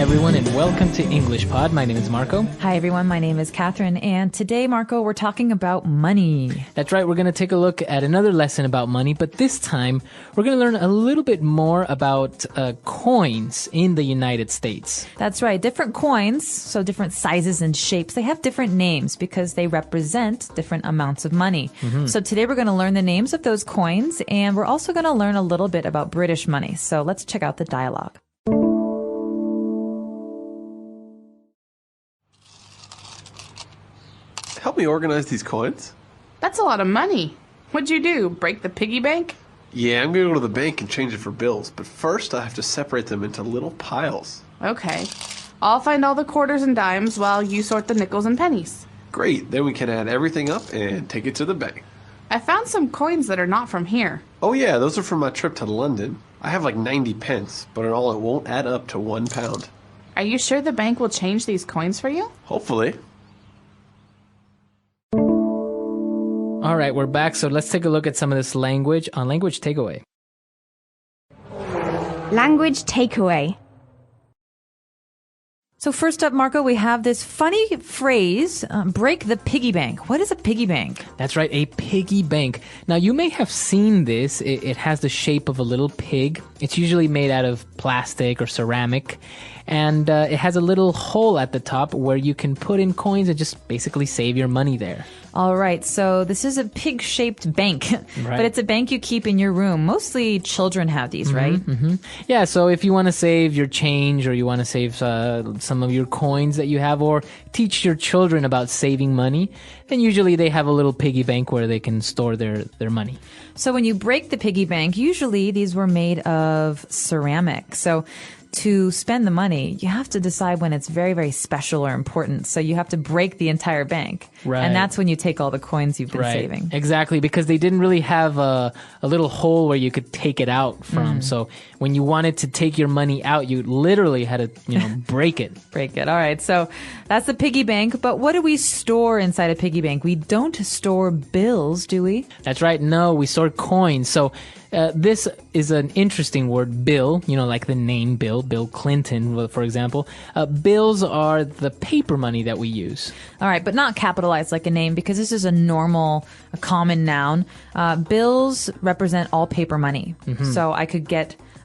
everyone, and welcome to EnglishPod. My name is Marco. Hi, everyone. My name is Catherine. And today, Marco, we're talking about money. That's right. We're going to take a look at another lesson about money, but this time we're going to learn a little bit more about coins in the United States. That's right. Different coins, so different sizes and shapes, they have different names because they represent different amounts of money. So today we're going to learn the names of those coins, and we're also going to learn a little bit about British money. So let's check out the dialogue. Help me organize these coins. That's a lot of money. What'd you do, break the piggy bank? Yeah, I'm going to go to the bank and change it for bills, but first I have to separate them into little piles. Okay. I'll find all the quarters and dimes while you sort the nickels and pennies. Great, then we can add everything up and take it to the bank. I found some coins that are not from here. Oh yeah, those are from my trip to London. I have like 90 pence, but in all it won't add up to £1. Are you sure the bank will change these coins for you? Hopefully. All right, we're back, so let's take a look at some of this language on Language Takeaway. Language takeaway. So first up, Marco, we have this funny phrase, break the piggy bank. What is a piggy bank? That's right, a piggy bank. Now, you may have seen this. It has the shape of a little pig. It's usually made out of plastic or ceramic. And it has a little hole at the top where you can put in coins and just basically save your money there. All right, so this is a pig-shaped bank, Right. but it's a bank you keep in your room. Mostly children have these, right? Yeah, so if you want to save your change or you want to save some of your coins that you have or teach your children about saving money, then usually they have a little piggy bank where they can store their money. So when you break the piggy bank, usually these were made of ceramic. So to spend the money, you have to decide when it's very, very special or important. So you have to break the entire bank. Right. And that's when you take all the coins you've been Right, saving. exactly, because they didn't really have a little hole where you could take it out from. So when you wanted to take your money out, you literally had to, break it. Break it. All right. So that's the piggy bank. But what do we store inside a piggy bank? We don't store bills, do we? That's right. No, we store coins. So this is an interesting word, bill, like the name Bill Clinton, for example. Bills are the paper money that we use. All right, but not capitalized like a name because this is a common noun. Bills represent all paper money. So I could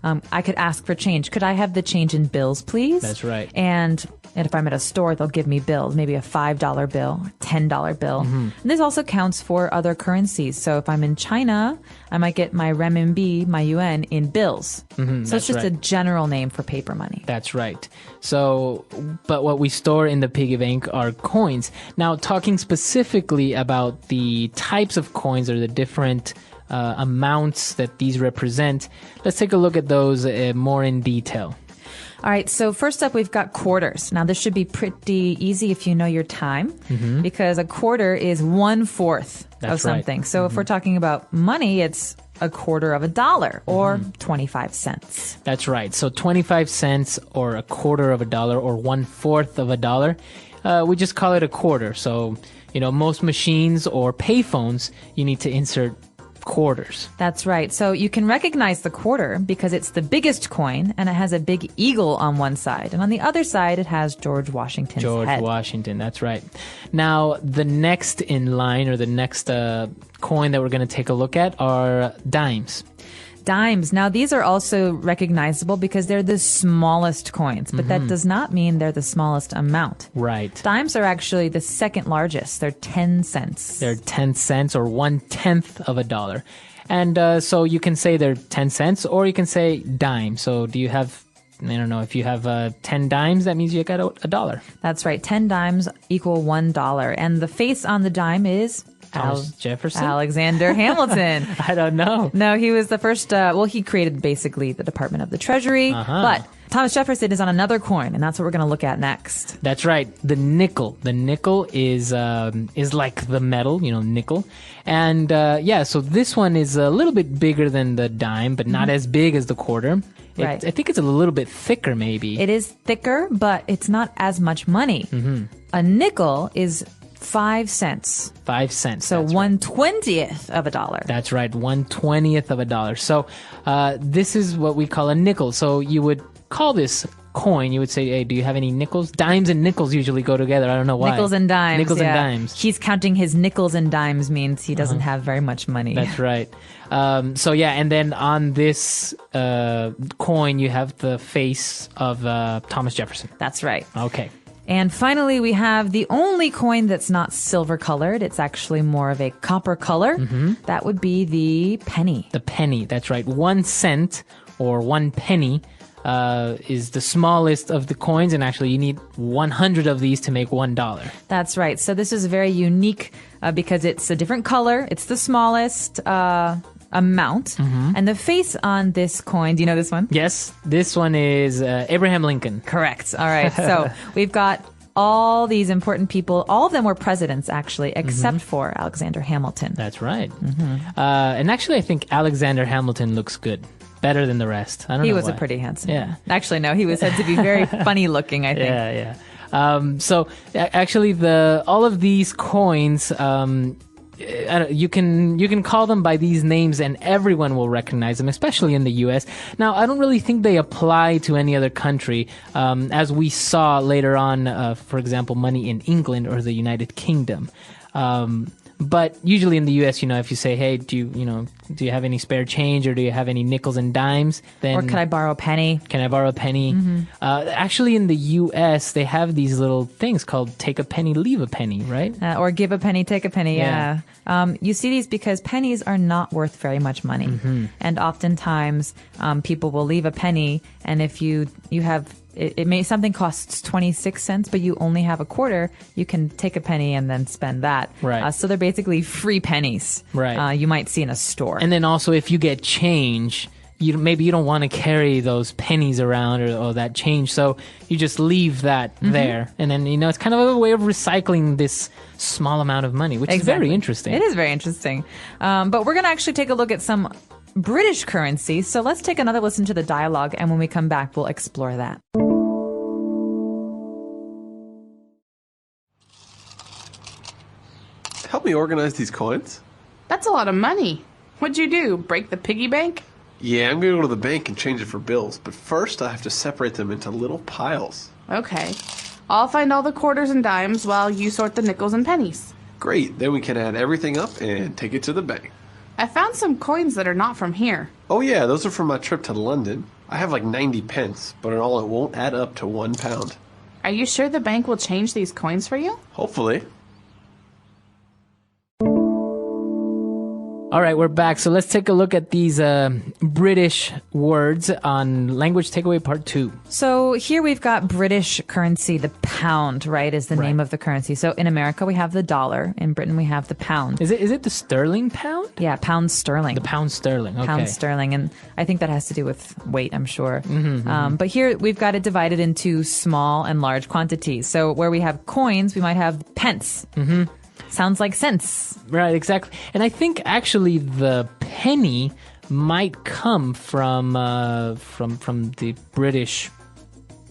I could ask for change. Could I have the change in bills, please? That's right. And if I'm at a store, they'll give me bills, maybe a $5 bill, $10 bill. And this also counts for other currencies. So if I'm in China, I might get my renminbi, my yuan, in bills. So it's just a general name for paper money. That's right. So, but what we store in the piggy bank are coins. Now, talking specifically about the types of coins or the different amounts that these represent, let's take a look at those more in detail. All right, so first up, we've got quarters. Now, this should be pretty easy if you know your time, because a quarter is 1/4 of something. Right. So if we're talking about money, it's a quarter of a dollar or 25 cents. That's right. So 25 cents or a quarter of a dollar or 1/4 of a dollar, we just call it a quarter. So, most machines or payphones, you need to insert quarters. That's right. So you can recognize the quarter because it's the biggest coin and it has a big eagle on one side. And on the other side, it has George Washington's head. George Washington, that's right. Now, the next in line or the next coin that we're going to take a look at are dimes. Dimes. Now, these are also recognizable because they're the smallest coins, but that does not mean they're the smallest amount. Right. Dimes are actually the second largest. They're 10 cents. They're 10 cents or 1/10 of a dollar. And so you can say they're 10 cents or you can say dime. So do you have, I don't know, if you have 10 dimes, that means you got a dollar. That's right. 10 dimes equal $1. And the face on the dime is Thomas Jefferson? Alexander Hamilton. I don't know. No, he was the first, he created basically the Department of the Treasury, but Thomas Jefferson is on another coin, and that's what we're going to look at next. That's right. The nickel. The nickel is like the metal, nickel. And so this one is a little bit bigger than the dime, but not as big as the quarter. Right. I think it's a little bit thicker, maybe. It is thicker, but it's not as much money. A nickel is 5 cents. 5 cents. So that's 1/20th of a dollar. That's right, 1/20th of a dollar. So this is what we call a nickel. So you would call this coin, you would say, hey, do you have any nickels? Dimes and nickels usually go together. I don't know why. Nickels and dimes. Nickels yeah. and dimes. He's counting his nickels and dimes means he doesn't have very much money. That's right. So yeah, and then on this coin, you have the face of Thomas Jefferson. That's right. Okay. And finally, we have the only coin that's not silver colored. It's actually more of a copper color. That would be the penny. The penny, that's right. 1 cent or 1 penny is the smallest of the coins, and actually you need 100 of these to make $1. That's right. So this is very unique because it's a different color. It's the smallest amount. And the face on this coin, do you know this one? Yes, this one is Abraham Lincoln. Correct. All right. So we've got all these important people. All of them were presidents, actually, except for Alexander Hamilton. That's right. And actually, I think Alexander Hamilton looks good. Better than the rest. I don't know. He was why. a pretty handsome Yeah. man. Actually, no, he was said to be very funny looking, I think. Yeah. So actually, all of these coins, you can call them by these names, and everyone will recognize them, especially in the U.S. Now, I don't really think they apply to any other country, as we saw later on. For example, money in England or the United Kingdom. But usually in the U.S., if you say, hey, do you have any spare change, or do you have any nickels and dimes? Then, Or could I borrow a penny? Can I borrow a penny? Actually, in the U.S., they have these little things called take a penny, leave a penny, right? Or give a penny, take a penny, Yeah. You see these because pennies are not worth very much money. And oftentimes, people will leave a penny, and if you have... something costs 26 cents, but you only have a quarter, you can take a penny and then spend that. Right. So they're basically free pennies. Right. You might see in a store. And then also, if you get change, maybe you don't want to carry those pennies around or that change, so you just leave that there. And then, it's kind of a way of recycling this small amount of money, which is very interesting. It is very interesting. But we're going to actually take a look at some British currency. So let's take another listen to the dialogue, and when we come back, we'll explore that. Help me organize these coins. That's a lot of money. What'd you do? Break the piggy bank? Yeah, I'm going to go to the bank and change it for bills, but first I have to separate them into little piles. Okay. I'll find all the quarters and dimes while you sort the nickels and pennies. Great, then we can add everything up and take it to the bank. I found some coins that are not from here. Oh yeah, those are from my trip to London. I have like 90 pence, but in all it won't add up to £1. Are you sure the bank will change these coins for you? Hopefully. All right, we're back. So let's take a look at these British words on Language Takeaway Part 2. So here we've got British currency. The pound, right, is the name of the currency. So in America, we have the dollar. In Britain, we have the pound. Is it the sterling pound? Yeah, pound sterling. The pound sterling, okay. Pound sterling. And I think that has to do with weight, I'm sure. But here we've got it divided into small and large quantities. So where we have coins, we might have pence. Sounds like cents. Right, exactly. And I think actually the penny might come from the British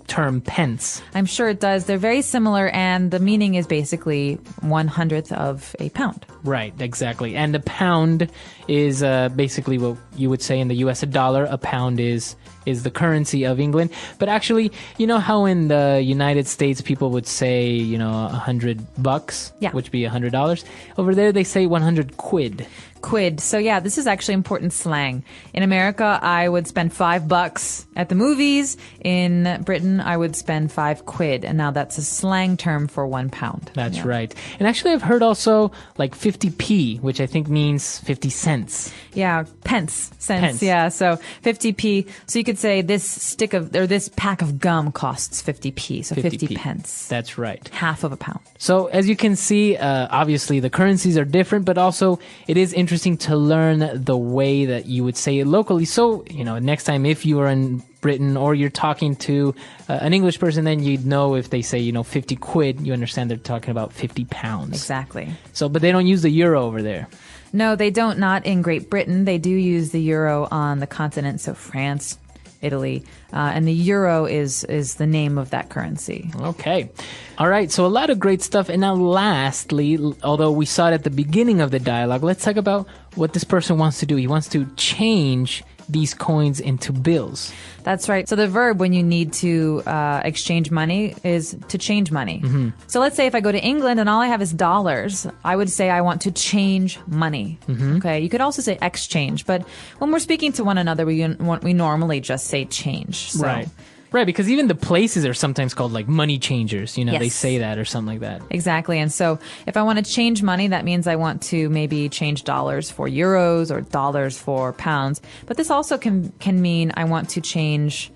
term pence. I'm sure it does. They're very similar, and the meaning is basically 1/100th of a pound. Right, exactly. And a pound is basically what you would say in the U.S. a dollar. A pound is the currency of England. But actually, you know how in the United States people would say, $100, Yeah. which would be $100? Over there they say 100 quid. Quid. So yeah, this is actually important slang. In America, I would spend $5 at the movies. In Britain, I would spend 5 quid. And now that's a slang term for £1. That's Yeah. right. And actually I've heard also like 50p, which I think means 50 cents. Yeah, pence, cents. Pence. Yeah, so 50p. So you could say this this pack of gum costs 50p. So 50 pence. That's right. Half of a pound. So as you can see, obviously the currencies are different, but also it is interesting to learn the way that you would say it locally. So, next time if you are in Britain or you're talking to an English person, then you'd know if they say, 50 quid, you understand they're talking about 50 pounds. Exactly. So, but they don't use the euro over there. No, they don't. Not in Great Britain. They do use the euro on the continent. So France, Italy, and the euro is the name of that currency. Okay. All right. So a lot of great stuff. And now lastly, although we saw it at the beginning of the dialogue, let's talk about what this person wants to do. He wants to change these coins into bills. That's right. So the verb when you need to exchange money is to change money. So let's say if I go to England and all I have is dollars, I would say I want to change money. Okay. You could also say exchange, but when we're speaking to one another, we normally just say change. So. Right, because even the places are sometimes called like money changers. You know, Yes. they say that or something like that. Exactly. And so if I want to change money, that means I want to maybe change dollars for euros or dollars for pounds. But this also can mean I want to change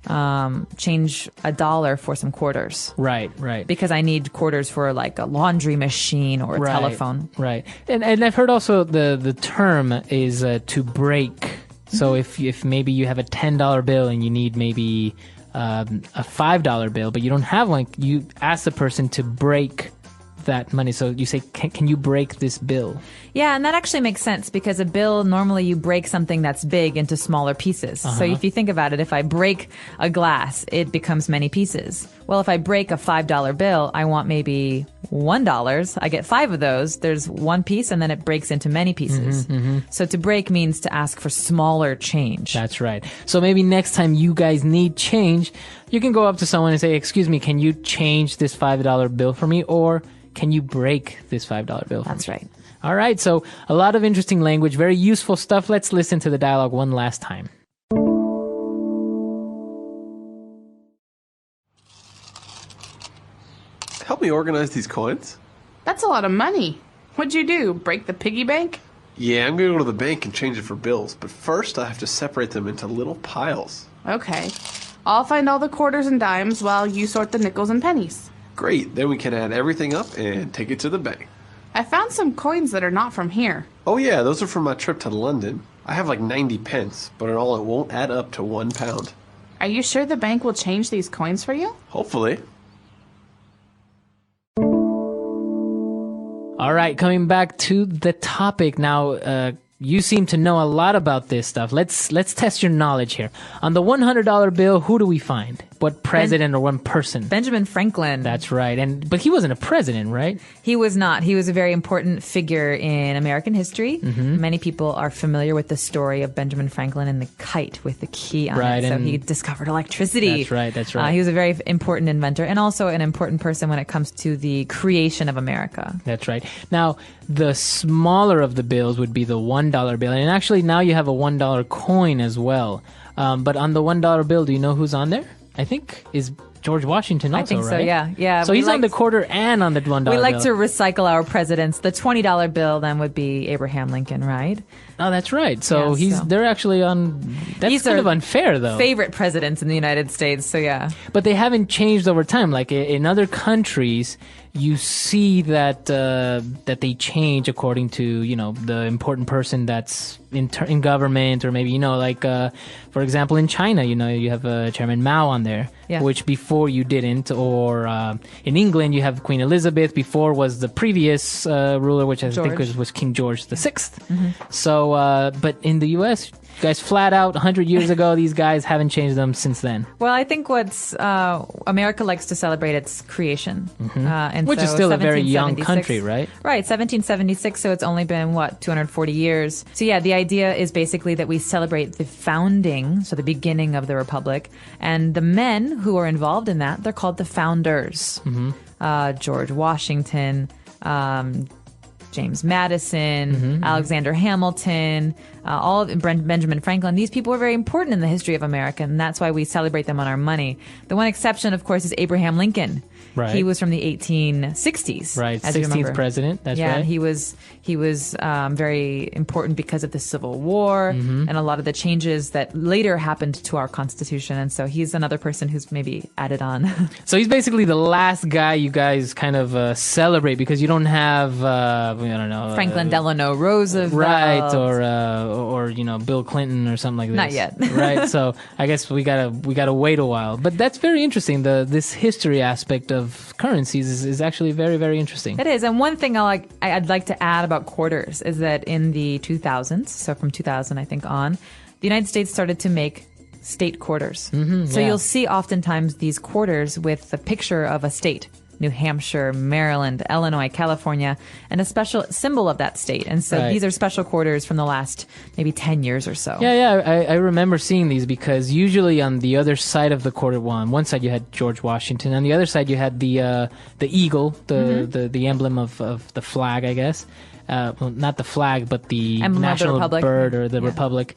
a dollar for some quarters. Right. Because I need quarters for like a laundry machine or a telephone. Right. And I've heard also the term is to break. So if maybe you have a $10 bill and you need maybe a $5 bill, but you don't have one, you ask the person to break that money. So you say, can you break this bill? Yeah, and that actually makes sense because a bill, normally you break something that's big into smaller pieces. So if you think about it, if I break a glass, it becomes many pieces. Well, if I break a $5 bill, I want maybe $1. I get 5 of those. There's one piece and then it breaks into many pieces. So to break means to ask for smaller change. That's right. So maybe next time you guys need change, you can go up to someone and say, excuse me, can you change this $5 bill for me? Or can you break this $5 bill? That's right. All right. So a lot of interesting language, very useful stuff. Let's listen to the dialogue one last time. Help me organize these coins. That's a lot of money. What'd you do? Break the piggy bank? Yeah, I'm going to go to the bank and change it for bills, but first I have to separate them into little piles. Okay. I'll find all the quarters and dimes while you sort the nickels and pennies. Great, then we can add everything up and take it to the bank. I found some coins that are not from here. Oh yeah, those are from my trip to London. I have like 90 pence, but in all it won't add up to £1. Are you sure the bank will change these coins for you? Hopefully. All right. Coming back to the topic now. You seem to know a lot about this stuff. Let's test your knowledge here. On the $100 bill, who do we find? What president or one person? Benjamin Franklin. That's right. But he wasn't a president, right? He was not. He was a very important figure in American history. Many people are familiar with the story of Benjamin Franklin and the kite with the key on it. So he discovered electricity. That's right. He was a very important inventor and also an important person when it comes to the creation of America. That's right. Now, the smaller of the bills would be the $1 bill. And actually, now you have a $1 coin as well. But on the $1 bill, do you know who's on there? I think is George Washington also, I think so, right? yeah. So he's on the quarter and on the $1 bill. We like to recycle our presidents. The $20 bill then would be Abraham Lincoln, right? Oh, that's right. So they're actually on. That's kind of unfair, though. Favorite presidents in the United States. So yeah, but they haven't changed over time. Like in other countries, you see that that they change according to the important person that's in government, or maybe like for example in China, you have Chairman Mao on there, which before you didn't, or in England you have Queen Elizabeth. Before was the previous ruler, which I think was King George VI. So, but in the U.S., guys, flat out, 100 years ago, these guys haven't changed them since then. Well, I think what's America likes to celebrate its creation, and which is still a very young country, right? Right, 1776. So it's only been 240 years. So yeah, the idea is basically that we celebrate the founding, so the beginning of the republic, and the men who are involved in that, they're called the founders. George Washington. James Madison, Alexander Hamilton, all of Benjamin Franklin. These people were very important in the history of America, and that's why we celebrate them on our money. The one exception, of course, is Abraham Lincoln. Right. He was from the 1860s. Right, 16th president. That's right. Yeah, he was very important because of the Civil War and a lot of the changes that later happened to our Constitution. And so he's another person who's maybe added on. So he's basically the last guy you guys kind of celebrate, because you don't have Franklin Delano Roosevelt, right? Or Bill Clinton or something like this. Not yet, right? So I guess we gotta wait a while. But that's very interesting. This history aspect of currencies is actually very, very interesting. It is. And one thing I'd like to add about quarters is that in the 2000s, so from 2000 I think on, the United States started to make state quarters. So you'll see oftentimes these quarters with the picture of a state. New Hampshire, Maryland, Illinois, California, and a special symbol of that state. And so Right. these are special quarters from the last maybe 10 years or so. I remember seeing these because usually on the other side of the quarter, on one side you had George Washington, on the other side you had the eagle, the emblem of the flag, I guess. Well, not the flag, but the Emblem of the national Republic. bird or the Yeah. republic.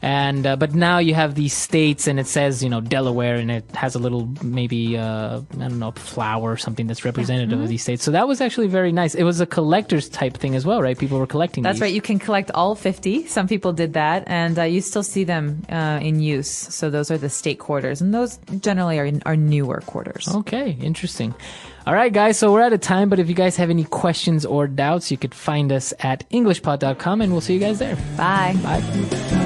And but now you have these states, and it says Delaware, and it has a little maybe I don't know, flower or something that's representative of these states. So that was actually very nice. It was a collector's type thing as well, right? People were collecting. That's these. right. You can collect all 50. Some people did that, and you still see them in use. So those are the state quarters, and those generally are newer quarters. Okay, interesting. All right, guys, so we're out of time, but if you guys have any questions or doubts, you could find us at EnglishPod.com, and we'll see you guys there. Bye. Bye.